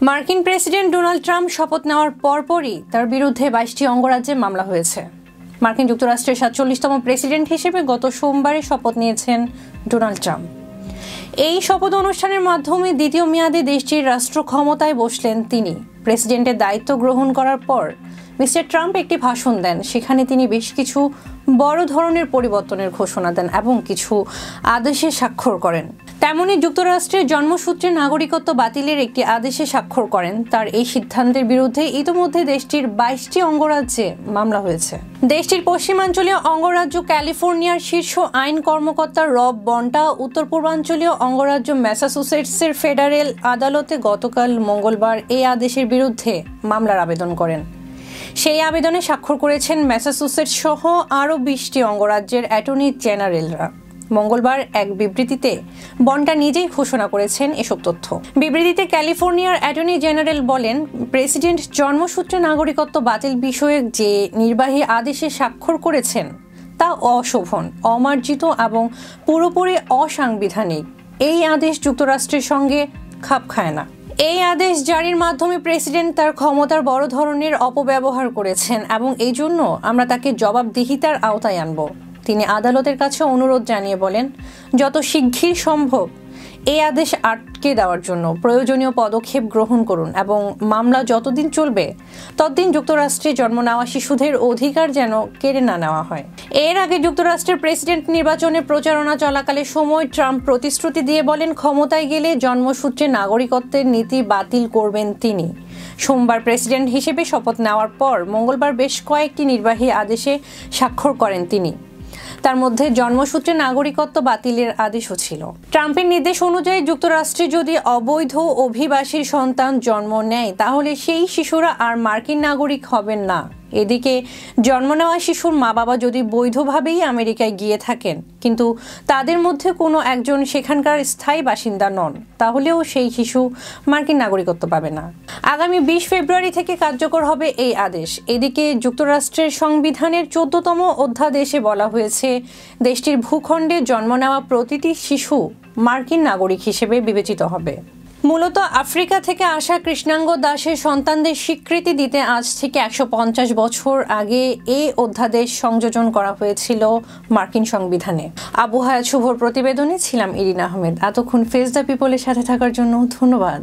মার্কিন president Donald Trump শপথ নেওয়ার পরপরই তার বিরুদ্ধে 22টি অঙ্গরাজ্যে মামলা হয়েছে। মার্কিন যুক্তরাষ্ট্রের 47তম প্রেসিডেন্ট হিসেবে গত সোমবারে শপথ নিয়েছেন ডোনাল্ড ট্রাম্প। এই শপথ অনুষ্ঠানের মাধ্যমে দ্বিতীয় মেয়াদে দেশটির রাষ্ট্র ক্ষমতায় বসলেন তিনি। প্রেসিডেন্টের দায়িত্ব গ্রহণ করার পর মিস্টার ট্রাম্প একটি ভাষণ দেন। সেখানে তিনি বেশ কিছু বড় ধরনের পরিবর্তনের ঘোষণা দেন এবং কিছু আদেশে স্বাক্ষর করেন। তেমনি যুক্তরাষ্ট্রের জন্মসূত্রে নাগরিকত্ব বাতিলের একটি আদেশে স্বাক্ষর করেন। তার এই সিদ্ধান্তের বিরুদ্ধে ইতিমধ্যে দেশটির 22টি অঙ্গরাজ্যে মামলা হয়েছে। দেশটির পশ্চিমাঞ্চলীয় অঙ্গরাজ্য ক্যালিফোর্নিয়ার শীর্ষ আইন কর্মকর্তা রব বন্টা উত্তর পূর্বাঞ্চলীয় অঙ্গরাজ্য ম্যাসাচুসেটসের ফেডারেল আদালতে গতকাল মঙ্গলবার এই আদেশের বিরুদ্ধে মামলার আবেদন করেন। সেই আবেদনে স্বাক্ষর করেছেন ম্যাসাচুসেটস সহ আরও 20টি অঙ্গরাজ্যের অ্যাটর্নি জেনারেলরা। মঙ্গলবার এক বিবৃতিতে বন্টা নিজেই ঘোষণা করেছেন এসব তথ্য। বিবৃতিতে ক্যালিফোর্নিয়ার অ্যাটর্নি জেনারেল বলেন, প্রেসিডেন্ট জন্মসূত্রে নাগরিকত্ব বাতিল বিষয়ক যে নির্বাহী আদেশে স্বাক্ষর করেছেন তা অশোভন, অমার্জিত এবং পুরোপুরি অসাংবিধানিক। এই আদেশ যুক্তরাষ্ট্রের সঙ্গে খাপ খায় না। এই আদেশ জারির মাধ্যমে প্রেসিডেন্ট তার ক্ষমতার বড় ধরনের অপব্যবহার করেছেন এবং এই জন্য আমরা তাকে জবাবদিহিতার আওতায় আনব। তিনি আদালতের কাছে অনুরোধ জানিয়ে বলেন, যত শিগগির সম্ভব এই আদেশ আটকে দেওয়ার জন্য প্রয়োজনীয় পদক্ষেপ গ্রহণ করুন এবং মামলা যতদিন চলবে ততদিন যুক্তরাষ্ট্রে জন্ম নেওয়া শিশুদের অধিকার যেন কেড়ে না নেওয়া হয়। এর আগে যুক্তরাষ্ট্রের প্রেসিডেন্ট নির্বাচনে প্রচারণা চলাকালে সময় ট্রাম্প প্রতিশ্রুতি দিয়ে বলেন, ক্ষমতায় গেলে জন্মসূত্রে নাগরিকত্বের নীতি বাতিল করবেন তিনি। সোমবার প্রেসিডেন্ট হিসেবে শপথ নেওয়ার পর মঙ্গলবার বেশ কয়েকটি নির্বাহী আদেশে স্বাক্ষর করেন তিনি। তার মধ্যে জন্মসূত্রে নাগরিকত্ব বাতিলের আদেশও ছিল। ট্রাম্পের নির্দেশ অনুযায়ী যুক্তরাষ্ট্রে যদি অবৈধ অভিবাসীর সন্তান জন্ম নেয় তাহলে সেই শিশুরা আর মার্কিন নাগরিক হবেন না। এদিকে জন্ম নেওয়া শিশুর মা বাবা যদি বৈধভাবেই আমেরিকায় গিয়ে থাকেন কিন্তু তাদের মধ্যে কোনো একজন সেখানকার স্থায়ী বাসিন্দা নন, তাহলেও সেই শিশু মার্কিন নাগরিকত্ব পাবে না। আগামী 20 ফেব্রুয়ারি থেকে কার্যকর হবে এই আদেশ। এদিকে যুক্তরাষ্ট্রের সংবিধানের 14তম অধ্যাদেশে বলা হয়েছে, দেশটির ভূখণ্ডে জন্ম নেওয়া প্রতিটি শিশু মার্কিন নাগরিক হিসেবে বিবেচিত হবে। মূলত আফ্রিকা থেকে আসা কৃষ্ণাঙ্গ দাসের সন্তানদের স্বীকৃতি দিতে আজ থেকে 150 বছর আগে এই অধ্যাদেশ সংযোজন করা হয়েছিল মার্কিন সংবিধানে। আবু হায়াত শুভর প্রতিবেদনে ছিলাম ইরিন আহমেদ। এতক্ষণ ফেস দ্য পিপলের সাথে থাকার জন্য ধন্যবাদ।